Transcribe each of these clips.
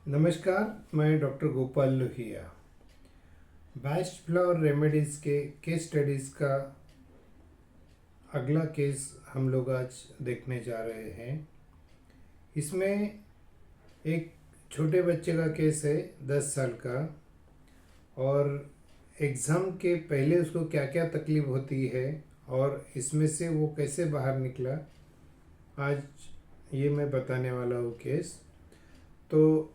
नमस्कार, मैं doctor Gopal Lohia. Best flower remedies के केस स्टडीज़ का अगला केस हम लोग आज देखने जा रहे हैं। इसमें एक छोटे बच्चे का केस है, 10 साल का, और एग्ज़ाम के पहले उसको क्या क्या तकलीफ़ होती है और इसमें से वो कैसे बाहर निकला, आज ये मैं बताने वाला हूँ केस। तो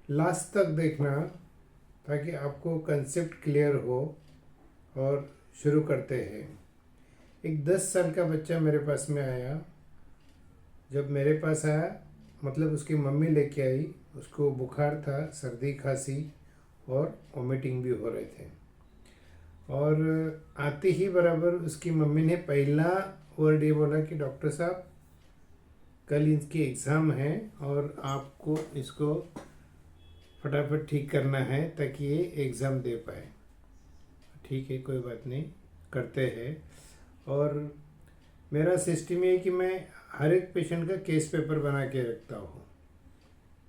लास्ट तक देखना ताकि आपको कंसेप्ट क्लियर हो। और शुरू करते हैं। एक 10 साल का बच्चा मेरे पास में आया। जब मेरे पास आया मतलब उसकी मम्मी लेके आई, उसको बुखार था, सर्दी खांसी और वॉमिटिंग भी हो रहे थे। और आते ही बराबर उसकी मम्मी ने पहला वर्ड ये बोला कि डॉक्टर साहब, कल इसकी एग्ज़ाम है और आपको इसको फटाफट ठीक करना है ताकि ये एग्ज़ाम दे पाए। ठीक है, कोई बात नहीं, करते हैं। और मेरा सिस्टम ये है कि मैं हर एक पेशेंट का केस पेपर बना के रखता हूँ।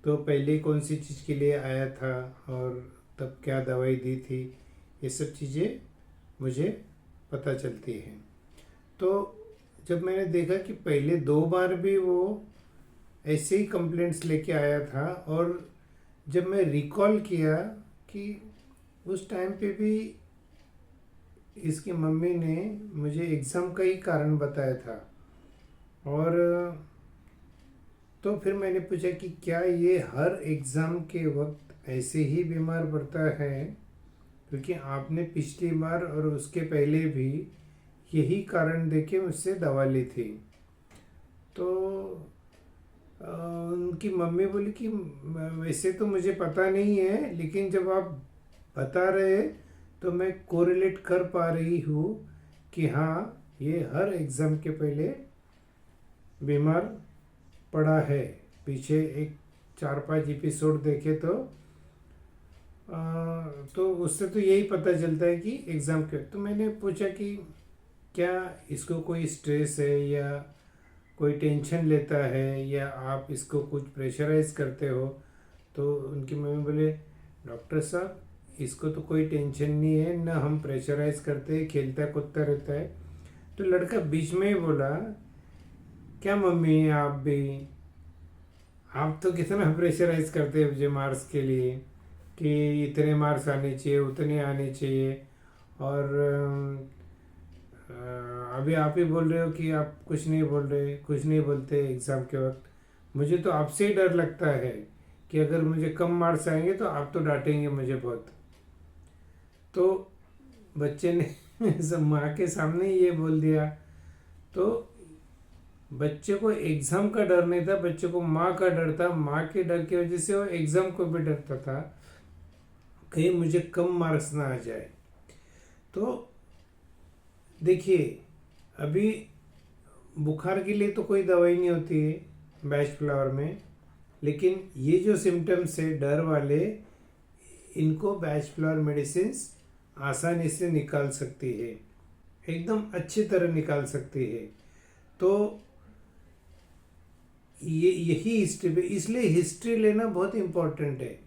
तो पहले कौन सी चीज़ के लिए आया था और तब क्या दवाई दी थी, ये सब चीज़ें मुझे पता चलती हैं। तो जब मैंने देखा कि पहले 2 बार भी वो ऐसे ही कंप्लेंट्स लेके आया था, और जब मैं रिकॉल किया कि उस टाइम पे भी इसकी मम्मी ने मुझे एग्ज़ाम का ही कारण बताया था, और तो फिर मैंने पूछा कि क्या ये हर एग्ज़ाम के वक्त ऐसे ही बीमार पड़ता है, क्योंकि आपने पिछली बार और उसके पहले भी यही कारण देके मुझसे दवा ली थी। तो उनकी मम्मी बोली कि वैसे तो मुझे पता नहीं है, लेकिन जब आप बता रहे तो मैं कोरिलेट कर पा रही हूँ कि हाँ, ये हर एग्ज़ाम के पहले बीमार पड़ा है। पीछे एक 4-5 एपिसोड देखे तो उससे तो यही पता चलता है कि एग्ज़ाम के। तो मैंने पूछा कि क्या इसको कोई स्ट्रेस है या कोई टेंशन लेता है या आप इसको कुछ प्रेशराइज करते हो। तो उनकी मम्मी बोले, डॉक्टर साहब, इसको तो कोई टेंशन नहीं है, ना हम प्रेशराइज करते हैं, खेलता कूदता रहता है। तो लड़का बीच में ही बोला, क्या मम्मी आप तो कितना प्रेशराइज करते हैं मुझे मार्क्स के लिए कि इतने मार्क्स आने चाहिए, उतने आने चाहिए, और अभी आप ही बोल रहे हो कि आप कुछ नहीं बोल रहे, कुछ नहीं बोलते एग्ज़ाम के वक्त। मुझे तो आपसे ही डर लगता है कि अगर मुझे कम मार्क्स आएंगे तो आप तो डांटेंगे मुझे बहुत। तो बच्चे ने सब माँ के सामने ही ये बोल दिया। तो बच्चे को एग्ज़ाम का डर नहीं था, बच्चे को माँ का डर था। माँ के डर की वजह से वो एग्ज़ाम को भी डरता था, कहीं मुझे कम मार्क्स ना आ जाए। तो देखिए, अभी बुखार के लिए तो कोई दवाई नहीं होती है बेस्ट फ्लावर में, लेकिन ये जो सिम्टम्स है डर वाले, इनको बेस्ट फ्लावर मेडिसिन आसानी से निकाल सकती है, एकदम अच्छी तरह निकाल सकती है। तो ये यही हिस्ट्री पे, इसलिए हिस्ट्री लेना बहुत इम्पोर्टेंट है।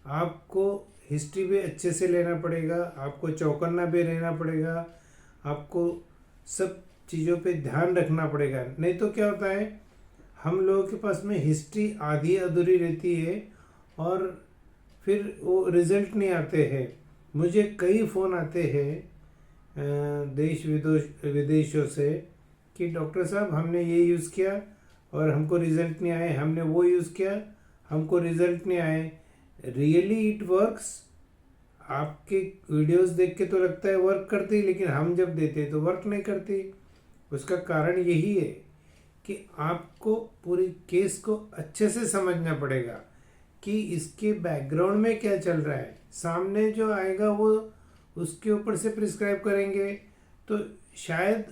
आपको हिस्ट्री भी अच्छे से लेना पड़ेगा, आपको चौकन्ना भी रहना पड़ेगा, आपको सब चीज़ों पे ध्यान रखना पड़ेगा। नहीं तो क्या होता है, हम लोगों के पास में हिस्ट्री आधी अधूरी रहती है और फिर वो रिजल्ट नहीं आते हैं। मुझे कई फ़ोन आते हैं देश विदेशों से कि डॉक्टर साहब, हमने ये यूज़ किया और हमको रिज़ल्ट नहीं आए, हमने वो यूज़ किया, हमको रिज़ल्ट नहीं आए। Really it works. आपके वीडियोस देख के तो लगता है वर्क करती, लेकिन हम जब देते तो वर्क नहीं करती। उसका कारण यही है कि आपको पूरी केस को अच्छे से समझना पड़ेगा कि इसके बैकग्राउंड में क्या चल रहा है। सामने जो आएगा वो उसके ऊपर से प्रिस्क्राइब करेंगे तो शायद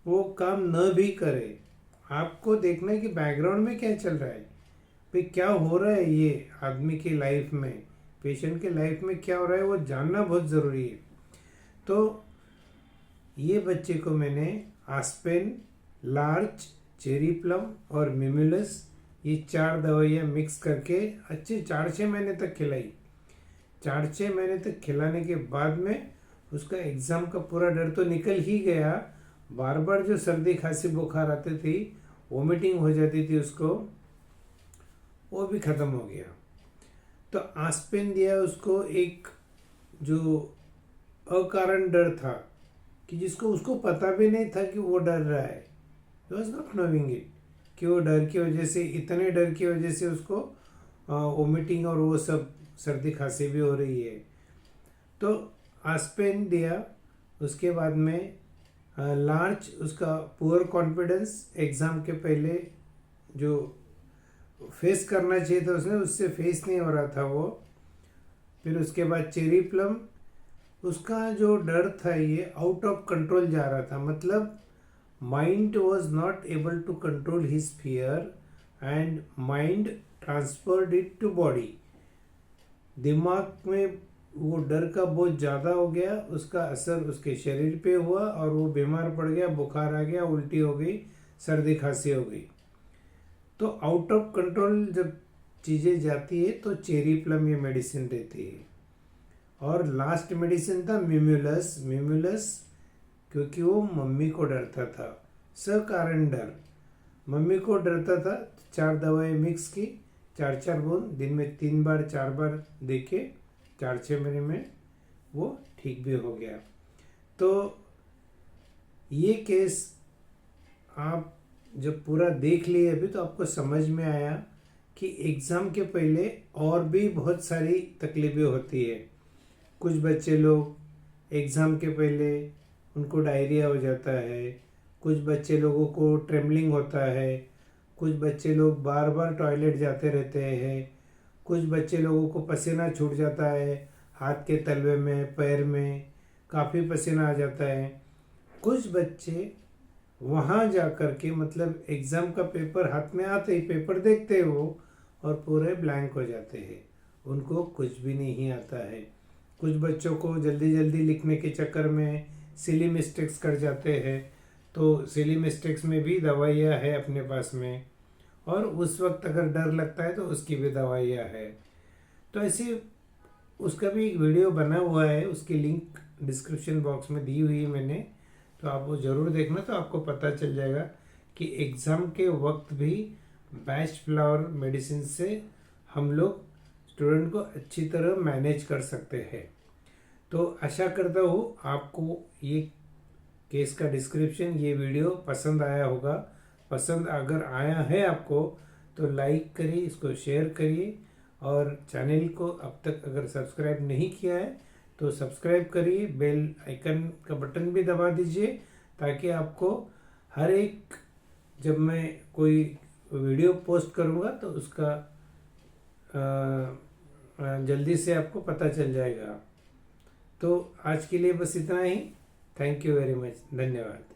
वो काम न भी करे। आपको देखना है कि बैकग्राउंड में क्या चल रहा है, भाई क्या हो रहा है ये आदमी की लाइफ में, पेशेंट के लाइफ में क्या हो रहा है, वो जानना बहुत ज़रूरी है। तो ये बच्चे को मैंने आस्पेन, लार्च, चेरी प्लम और मिमुलस, ये 4 दवाइयाँ मिक्स करके अच्छे 4-6 महीने तक खिलाई। 4-6 महीने तक खिलाने के बाद में उसका एग्ज़ाम का पूरा डर तो निकल ही गया। बार बार जो सर्दी खांसी बुखार आते थी, वोमिटिंग हो जाती थी उसको, वो भी ख़त्म हो गया। तो आस्पिन दिया उसको, एक जो अकारण डर था कि जिसको उसको पता भी नहीं था कि वो डर रहा है, वॉज नॉट नोइंग इट, कि वो डर की वजह से, इतने डर की वजह से उसको वोमिटिंग और वो सब सर्दी खांसी भी हो रही है। तो आस्पिन दिया। उसके बाद में लार्ज, उसका पुअर कॉन्फिडेंस एग्ज़ाम के पहले जो फेस करना चाहिए था उसने, उससे फेस नहीं हो रहा था वो। फिर उसके बाद चेरी प्लम, उसका जो डर था ये आउट ऑफ कंट्रोल जा रहा था, मतलब mind was not able to control his fear and mind transferred it to body. दिमाग में वो डर का बहुत ज़्यादा हो गया, उसका असर उसके शरीर पे हुआ और वो बीमार पड़ गया, बुखार आ गया, उल्टी हो गई, सर्दी खांसी हो गई। तो आउट ऑफ कंट्रोल जब चीज़ें जाती है तो चेरी प्लम ये मेडिसिन देती है। और लास्ट मेडिसिन था मिम्यूलस। मिम्यूलस क्योंकि वो मम्मी को डरता था, सकारण डर, मम्मी को डरता था। 4 दवाएं मिक्स की, 4-4 बूंद दिन में 3 बार 4 बार देके 4-6 महीने में वो ठीक भी हो गया। तो ये केस आप जब पूरा देख लिए अभी तो आपको समझ में आया कि एग्ज़ाम के पहले और भी बहुत सारी तकलीफ़ें होती है। कुछ बच्चे लोग एग्ज़ाम के पहले उनको डायरिया हो जाता है, कुछ बच्चे लोगों को ट्रेमलिंग होता है, कुछ बच्चे लोग बार बार टॉयलेट जाते रहते हैं, कुछ बच्चे लोगों को पसीना छूट जाता है, हाथ के तलवे में, पैर में काफ़ी पसीना आ जाता है। कुछ बच्चे वहाँ जा कर के, मतलब एग्ज़ाम का पेपर हाथ में आते ही पेपर देखते हैं वो और पूरे ब्लैंक हो जाते हैं, उनको कुछ भी नहीं आता है। कुछ बच्चों को जल्दी जल्दी लिखने के चक्कर में सिली मिस्टेक्स कर जाते हैं, तो सिली मिस्टेक्स में भी दवाइयाँ है अपने पास में, और उस वक्त अगर डर लगता है तो उसकी भी दवाइयाँ है। तो ऐसे उसका भी एक वीडियो बना हुआ है, उसकी लिंक डिस्क्रिप्शन बॉक्स में दी हुई है मैंने, तो आप वो ज़रूर देखना, तो आपको पता चल जाएगा कि एग्ज़ाम के वक्त भी बेस्ट फ्लावर मेडिसिन से हम लोग स्टूडेंट को अच्छी तरह मैनेज कर सकते हैं। तो आशा करता हूँ आपको ये केस का डिस्क्रिप्शन, ये वीडियो पसंद आया होगा। पसंद अगर आया है आपको तो लाइक करिए, इसको शेयर करिए, और चैनल को अब तक अगर सब्सक्राइब नहीं किया है तो सब्सक्राइब करिए, बेल आइकन का बटन भी दबा दीजिए, ताकि आपको हर एक, जब मैं कोई वीडियो पोस्ट करूँगा तो उसका जल्दी से आपको पता चल जाएगा। तो आज के लिए बस इतना ही। थैंक यू वेरी मच, धन्यवाद।